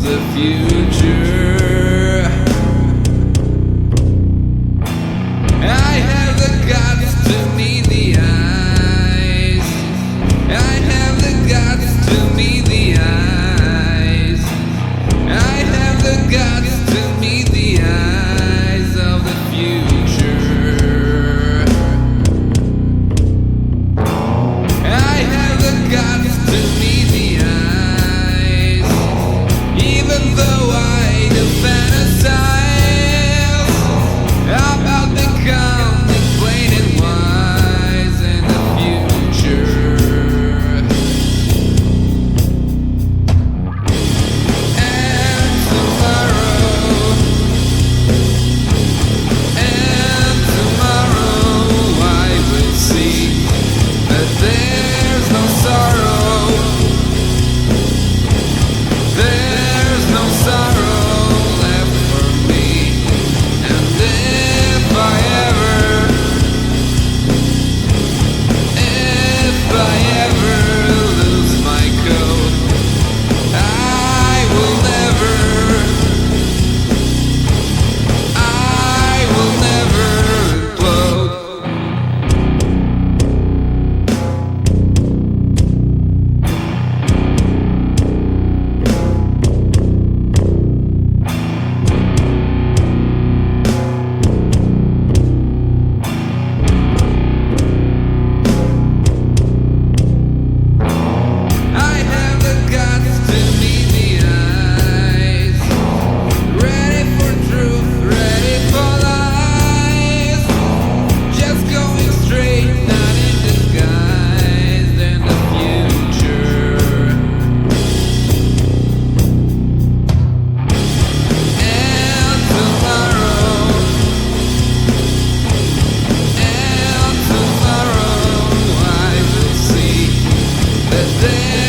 the future. I have the guts to meet the eyes. I have the guts to meet the eyes. I have the guts to meet the eyes of the future. I have the guts to meet the eyes, even though I do fantasize about becoming plain and wise in the future. And tomorrow I will see that there's no sorrow. There's no sorrow left for me. And if I ever lose my coat, I will never implode. I have the guts to meet the eyes, ready for truth, ready for lies, just going straight, not in disguise in the future. And tomorrow I will see that there